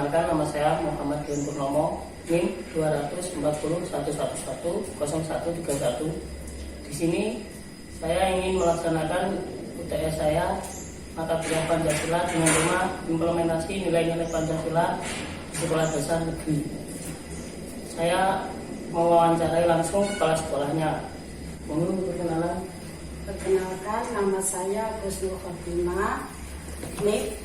Perkenalkan, nama saya Muhammad Dian Purnomo, NIM 24011110131. Di sini saya ingin melaksanakan UTS saya mata kuliah Pancasila dengan tema implementasi nilai-nilai Pancasila di sekolah dasar negeri. Saya mewawancarai langsung kepala sekolahnya. Mohon perkenalan. Perkenalkan, nama saya Kusnul Khotimah, NIM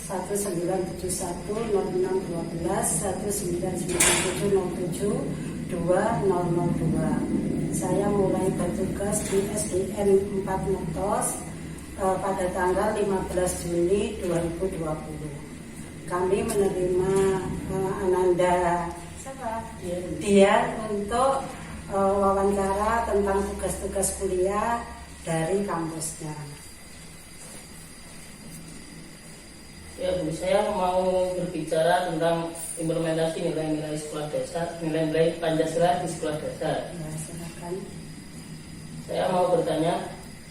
199711997072002. Saya mulai bertugas di SDN 4 Mutos pada tanggal 15 Juli 2020. Kami menerima Ananda dia untuk wawancara tentang tugas-tugas kuliah dari kampusnya. Ya Bu, saya mau berbicara tentang implementasi nilai-nilai sekolah dasar, nilai-nilai Pancasila di sekolah dasar. Ya, silakan. Saya mau bertanya,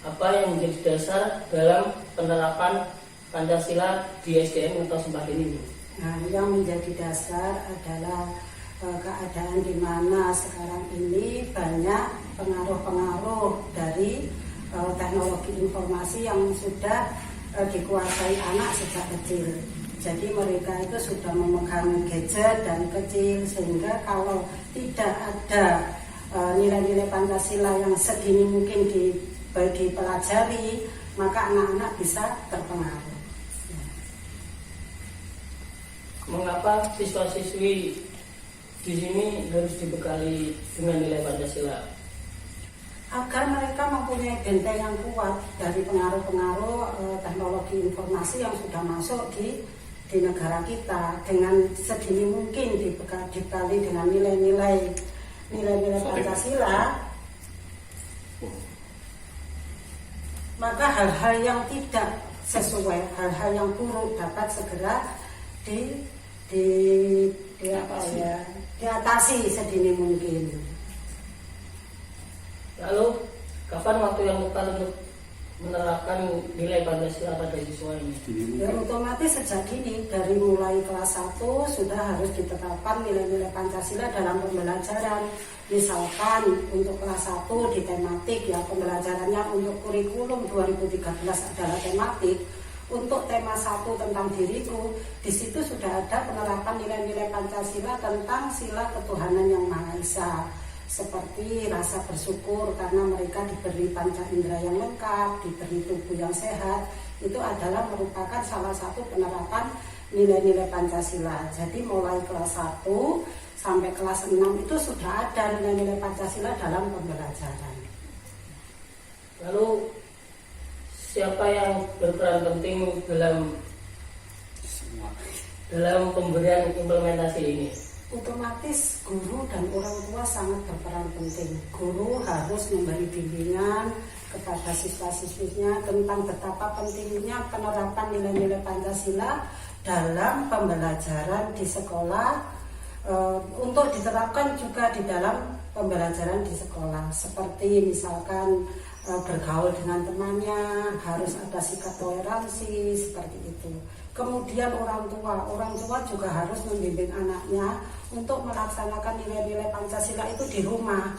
apa yang menjadi dasar dalam penerapan Pancasila di SDN Mutos 4 ini? Nah, yang menjadi dasar adalah keadaan di mana sekarang ini banyak pengaruh-pengaruh dari teknologi informasi yang sudah dikuasai anak sejak kecil. Jadi mereka itu sudah memegang gadget dari kecil, sehingga kalau tidak ada nilai-nilai Pancasila yang sedini mungkin dipelajari, maka anak-anak bisa terpengaruh. Mengapa siswa-siswi di sini harus dibekali dengan nilai Pancasila? Agar mereka mempunyai benteng yang kuat dari pengaruh-pengaruh teknologi informasi yang sudah masuk di negara kita, dengan sedini mungkin dibekali dengan nilai-nilai Pancasila, maka hal-hal yang tidak sesuai, hal-hal yang buruk dapat segera diatasi sedini mungkin. Lalu, kapan waktu yang tepat untuk menerapkan nilai Pancasila pada siswa ini? Ya, otomatis sejak dini, dari mulai kelas 1 sudah harus ditetapkan nilai-nilai Pancasila dalam pembelajaran. Misalkan untuk kelas 1 di tematik, ya pembelajarannya untuk kurikulum 2013 adalah tematik. Untuk tema 1 tentang diriku, di situ sudah ada penerapan nilai-nilai Pancasila tentang sila ketuhanan yang Maha Esa, seperti rasa bersyukur karena mereka diberi panca indera yang lengkap, diberi tubuh yang sehat. Itu adalah merupakan salah satu penerapan nilai-nilai Pancasila. Jadi mulai kelas 1 sampai kelas 6 itu sudah ada nilai-nilai Pancasila dalam pembelajaran. Lalu, siapa yang berperan penting dalam pemberian implementasi ini? Otomatis guru dan orang tua sangat berperan penting. Guru harus memberi bimbingan kepada siswa-siswinya tentang betapa pentingnya penerapan nilai-nilai Pancasila dalam pembelajaran di sekolah, untuk diterapkan juga di dalam pembelajaran di sekolah, seperti misalkan bergaul dengan temannya, harus ada sikap toleransi, seperti itu. Kemudian orang tua juga harus membimbing anaknya untuk melaksanakan nilai-nilai Pancasila itu di rumah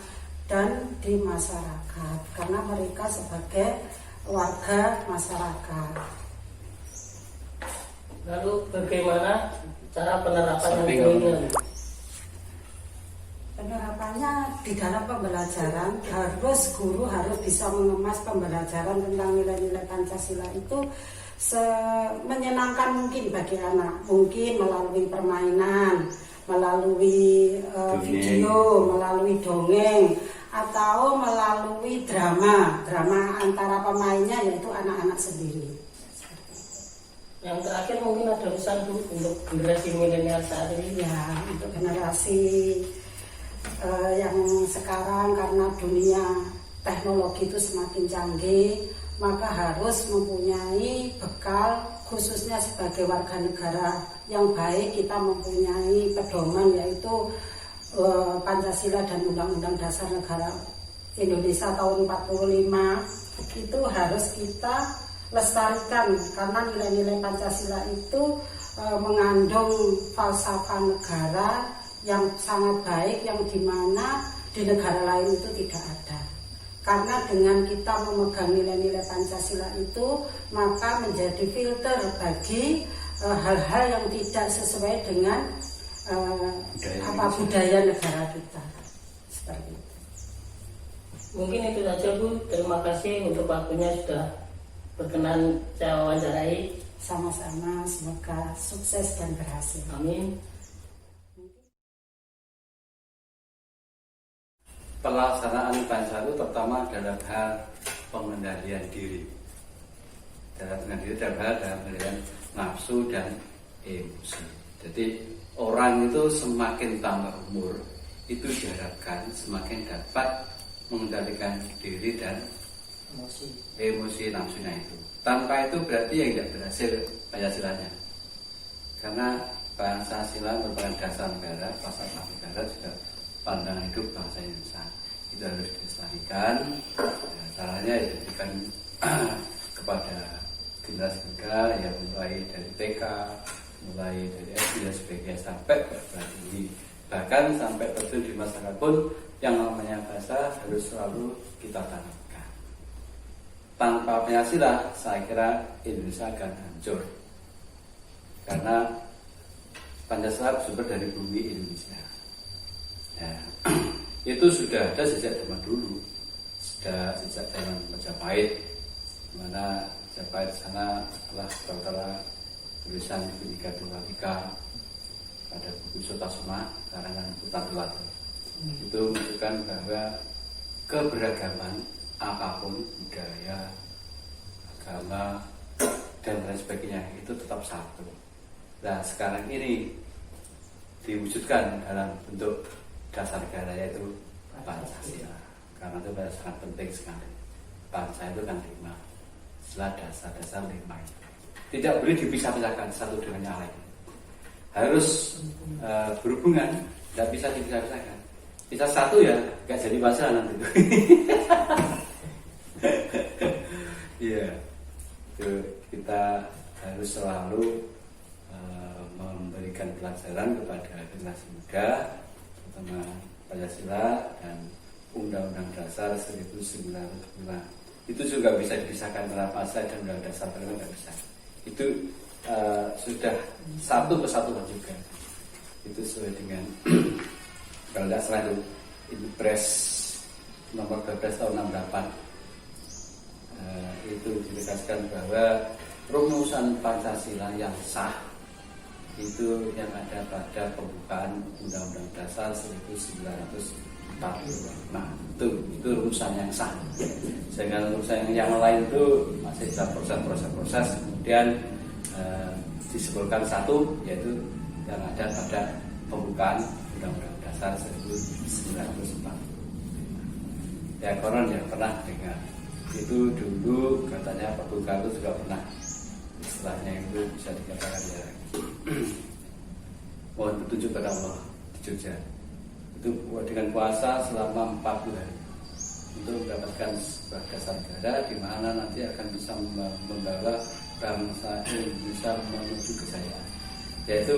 dan di masyarakat, karena mereka sebagai warga masyarakat. Lalu bagaimana cara penerapannya? Penerapannya di dalam pembelajaran, guru harus bisa mengemas pembelajaran tentang nilai-nilai Pancasila itu menyenangkan mungkin bagi anak, mungkin melalui permainan, melalui video, melalui dongeng, atau melalui drama antara pemainnya, yaitu anak-anak sendiri. Yang terakhir mungkin ada pesan Bu untuk generasi milenial saat ini. Ya, untuk generasi yang sekarang, karena dunia teknologi itu semakin canggih, maka harus mempunyai bekal, khususnya sebagai warga negara yang baik. Kita mempunyai pedoman, yaitu Pancasila dan Undang-Undang Dasar Negara Indonesia tahun 45. Itu harus kita lestarikan, karena nilai-nilai Pancasila itu mengandung falsafah negara yang sangat baik, yang dimana di negara lain itu tidak ada. Karena dengan kita memegang nilai-nilai Pancasila itu, maka menjadi filter bagi hal-hal yang tidak sesuai dengan budaya negara kita. Seperti itu. Mungkin itu saja Bu. Terima kasih untuk waktunya sudah berkenan saya wawancarai. Sama-sama, semoga sukses dan berhasil. Amin. Pelaksanaan Pancasila itu pertama adalah hal pengendalian diri. Dalam pengendalian nafsu dan emosi. Jadi orang itu semakin tambah umur, itu diharapkan semakin dapat mengendalikan diri dan emosi nafsunya itu. Tanpa itu berarti yang tidak berhasil Pancasilanya. Karena Pancasila merupakan dasar negara, falsafah negara juga pandangan hidup bangsa Indonesia. Itu harus dilestarikan. Caranya ya diberikan kepada generasi muda, ya mulai dari TK, mulai dari SD dan sebagainya sampai perguruan tinggi, bahkan sampai terjun di masyarakat pun yang namanya bahasa harus selalu kita tanamkan. Tanpa Pancasila, saya kira Indonesia akan hancur, karena Pancasila bersumber dari bumi Indonesia. Ya, itu sudah ada sejak zaman dulu, sejak zaman Majapahit, di mana Majapahit di sana setelah saudara tulisan Bhinneka Tunggal Ika pada buku Sutasoma karangan Putar Luat. Itu menunjukkan bahwa keberagaman apapun, budaya, agama, dan lain sebagainya itu tetap satu. Nah sekarang ini diwujudkan dalam bentuk dasar negara, yaitu Pancasila. Karena itu sangat penting sekali. Pancasila itu kan 5, setelah dasar-dasar 5 itu tidak boleh dipisah-pisahkan satu dengan yang lain. Harus berhubungan, tidak bisa dipisah-pisahkan. Bisa satu ya, gak jadi masalah nanti. Iya, itu kita harus selalu memberikan pelajaran kepada generasi muda, terutama Pancasila dan Undang-Undang Dasar 1945. Itu juga bisa dipisahkan antara Pancasila dan Undang-Undang Dasar 45, nggak bisa. Itu sudah satu kesatuan juga. Itu sesuai dengan kalau tidak salah itu Impres nomor 12 tahun 68. Itu ditegaskan bahwa rumusan Pancasila yang sah itu yang ada pada pembukaan Undang-Undang Dasar 1945. Itu rumusan yang sah. Sehingga rumusan yang lain itu masih dalam proses, kemudian disebutkan satu, yaitu yang ada pada pembukaan Undang-Undang Dasar 1945. Ya konon yang pernah dengar itu dulu katanya pembukaan itu juga pernah, istilahnya itu bisa dikatakan ya mohon petunjuk kepada Allah di Jogja. Itu dengan puasa selama 40 hari untuk mendapatkan sebuah dasar negara di mana nanti akan bisa membawa bangsa Indonesia menuju kejayaan. Yaitu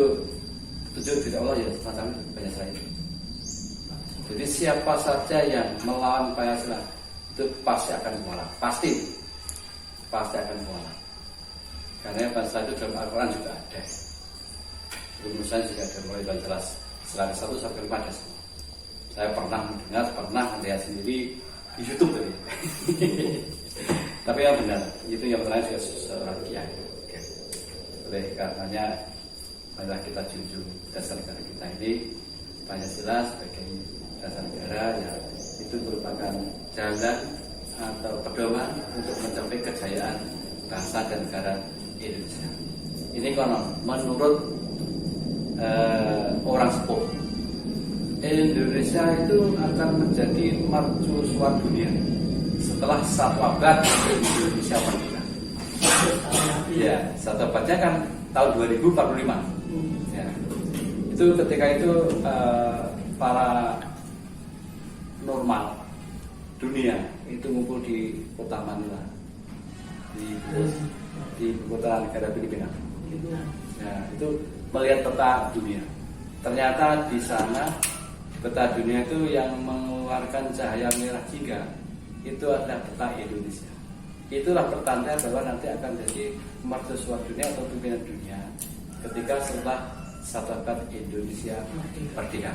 petunjuk dari Allah ya semacam Pancasila itu. Jadi siapa saja yang melawan Pancasila itu pasti akan mualaf, pasti akan mualaf. Karena Pancasila itu dalam Al-Quran juga ada, rumusan juga ada mulai dari jelas selama 1 sampai 5 ada semua. Saya pernah mendengar, pernah melihat sendiri di YouTube tadi. Tapi yang benar, itu yang benar juga seorang kiai. Oleh karenanya marilah kita junjung dasar negara kita ini, Pancasila sebagai dasar negara yang itu merupakan jalan atau pedoman untuk mencapai kejayaan bangsa dan negara Indonesia. Ini konon menurut orang sepuh, Indonesia itu akan menjadi mercusuar dunia setelah 1 abad Indonesia merdeka. Ya, 1 abadnya kan tahun 2045. Ya. Itu ketika itu para normal dunia itu ngumpul di kota Manila, di kota negara Filipina. Nah, itu melihat peta dunia. Ternyata di sana peta dunia itu yang mengeluarkan cahaya merah jingga itu adalah peta Indonesia. Itulah pertanda bahwa nanti akan jadi mercusuar dunia atau pimpinan dunia ketika setelah satu abad Indonesia merdeka.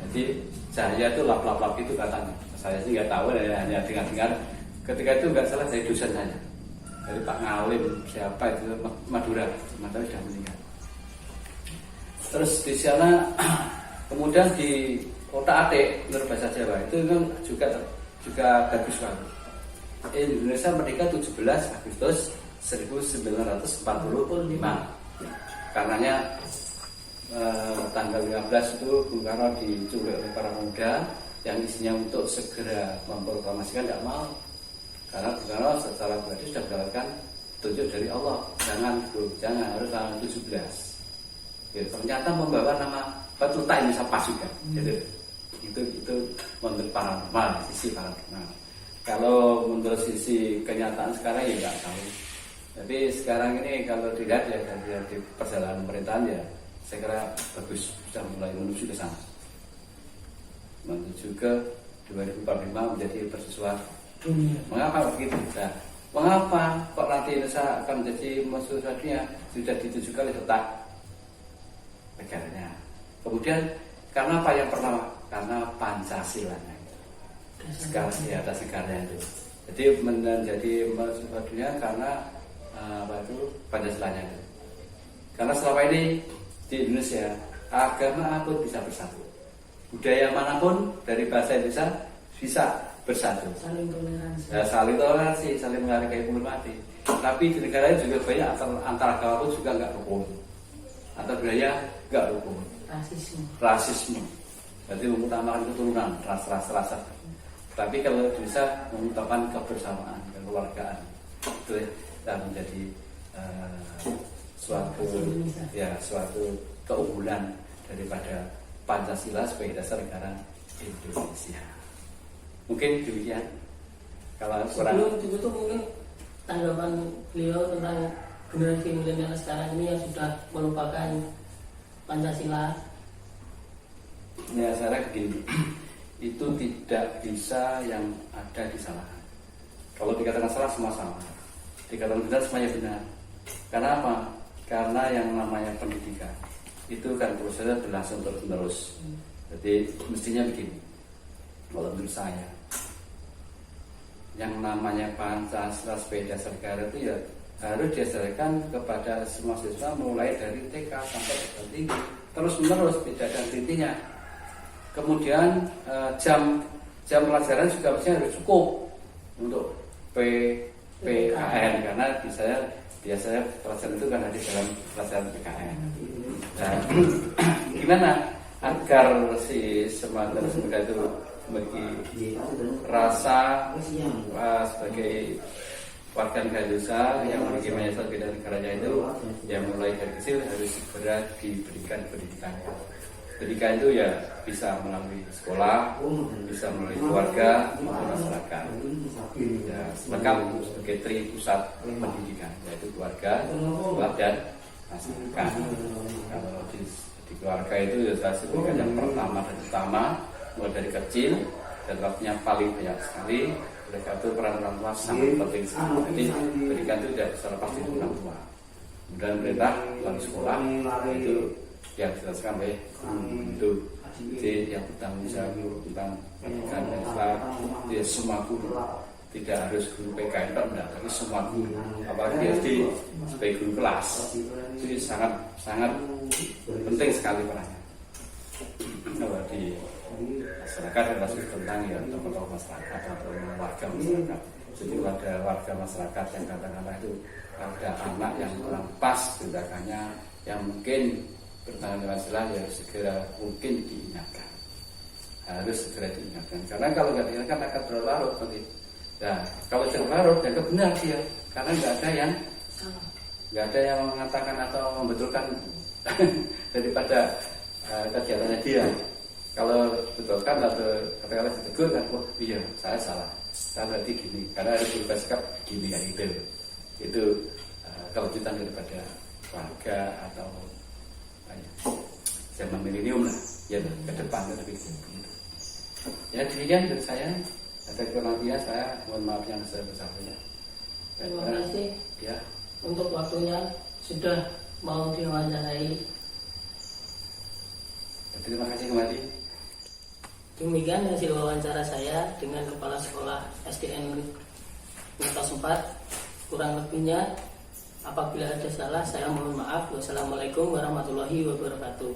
Jadi cahaya itu lap-lap itu katanya. Saya sih nggak tahu, hanya dengar-dengar. Ketika itu nggak salah dari dosen saya, dari Pak Ngalim siapa itu Madura, sementara sudah meninggal. Terus di sana kemudian di Kota Atik menurut bahasa Jawa itu juga bagus banget. Indonesia merdeka 17 Agustus 1945. Karenanya tanggal 15 itu Bung Karno diculik oleh para pemuda yang isinya untuk segera memproklamasikan tidak mau. Karena Bung Karno secara pribadi sudah mendapatkan petunjuk dari Allah, jangan harus tanggal 17. Ya, ternyata membawa nama Batuta Indonesia Pas juga. Itu menurut paranormal, sisi paranormal. Kalau menurut sisi kenyataan sekarang ya nggak tahu. Tapi sekarang ini kalau dilihat ya dari perjalanan pemerintahan ya saya kira bagus, sudah mulai menuju ke sana. Menuju ke 2045 menjadi persusuan dunia. Mengapa begitu? Nah, mengapa kok nanti Indonesia akan menjadi persusuan dunia? Sudah dituju kali letak negaranya. Kemudian karena apa yang pertama? Karena Pancasilanya. Sekarang di atas negaranya itu. Jadi menjadi persusuan dunia karena Pancasilanya itu. Karena selama ini di Indonesia agama pun bisa bersatu, budaya manapun dari bahasa Indonesia bisa bersatu, saling toleransi, saling menghargai, menghormati. Tapi di negara ini juga banyak antar agama pun juga nggak rukun, antar budaya nggak rukun, rasisme. Jadi mengutamakan keturunan, ras. Tapi kalau bisa mengutamakan kebersamaan, kekeluargaan, itu yang menjadi suatu keunggulan daripada Pancasila sebagai dasar negara Indonesia. Mungkin demikian. Kalau sebelum ditutup mungkin tanggapan beliau tentang generasi milenial sekarang ini yang sudah melupakan Pancasila. Ya, saya begini, itu tidak bisa yang ada disalahan. Kalau dikatakan salah semua salah, dikatakan benar semuanya benar. Karena apa? Karena yang namanya pendidikan itu kan prosesnya berlangsung terus-menerus. Jadi mestinya begini, kalau menurut saya, yang namanya Pancasila sebagai dasar negara itu ya harus diajarkan kepada semua siswa mulai dari TK sampai perguruan tinggi, terus-menerus, tidak ada hentinya. Kemudian jam pelajaran juga mestinya harus cukup untuk PKN, karena biasanya pelajaran itu kan ada di dalam pelajaran PKN. Nah, gimana agar si semacam semudah itu memiliki rasa sebagai warga negara Indonesia yang memiliki mindset beda negaranya itu, yang mulai dari kecil harus segera diberikan pendidikan. Pendidikan itu ya bisa melalui sekolah, bisa melalui keluarga, maupun masyarakat. Ya, lengkap sebagai pusat pendidikan, yaitu keluarga, sekolah, dan masyarakat. Kalau di keluarga itu ya saya sebutkan yang pertama dan utama, mulai dari kecil dan waktunya paling banyak sekali. Oleh karena itu peran orang tua sangat penting sekali. Jadi pendidikan itu tidak bisa lepas dari orang tua. Kemudian pemerintah melalui sekolah itu yang dijelaskan oleh itu. Jadi yang bertanggung jawab tentang pendidikan Islam dia semua guru, tidak harus guru PKN tapi semua guru, apalagi SD sebagai guru kelas itu sangat penting sekali perannya. Kalau di masyarakat termasuk tentang ya tokoh-tokoh masyarakat atau warga masyarakat. Jadi ada warga masyarakat yang katakanlah itu ada anak yang kurang pas tindakannya, yang mungkin bertanggung jawab ya segera mungkin diingatkan, harus segera diingatkan. Karena kalau nggak diingatkan akan berlarut nanti. Nah, kalau berlarut ya benar dia, karena nggak ada yang mengatakan atau membetulkan daripada kegiatannya dia. Kalau betulkan atau katakanlah ditegur kan, oh iya saya salah, saya berarti gini, karena harus bersikap gini kan itu kelanjutan daripada warga atau zaman milenium lah ya ke depan lebih begitu. Ya demikian dari saya. Ada kurang lebihnya saya mohon maaf yang sebesar-besarnya. Terima kasih Ya. untuk waktunya sudah mau diwawancarai. Terima kasih kembali. Demikian hasil wawancara saya dengan Kepala Sekolah SDN Mitos 4. Kurang lebihnya apabila ada salah saya mohon maaf. Wassalamualaikum warahmatullahi wabarakatuh.